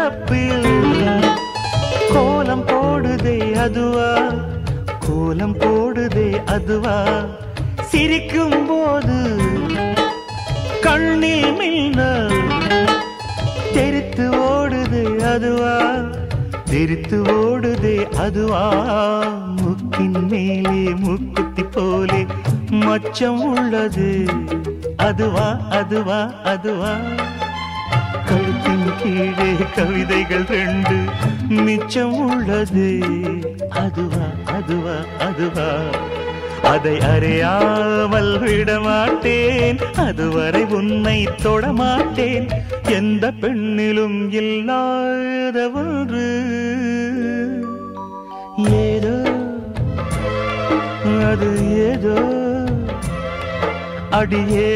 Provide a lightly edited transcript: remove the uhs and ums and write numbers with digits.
வரப்பில் கோலம் போடுதே அதுவா, கோலம் போடுதே அதுவா, சிரிக்கும் போது கண்ணில் மின்னல் தெரித்து ஓடுதே அதுவா, தெரித்து ஓடுதே அதுவா, முக்கின் மேலே முக்குத்தி போலே மச்சம் உள்ளது அதுவா, அதுவா, அதுவா, கழுத்தின் கீழே கவிதைகள் 2 மிச்சம் உள்ளது அதுவா, அதுவா, அதுவா, அதை அறியாமல் விடமாட்டேன், அதுவரை உன்னை தொடமாட்டேன், எந்த பெண்ணிலும் இல்லாத ஒன்று ஏதோ, அது ஏதோ அடியே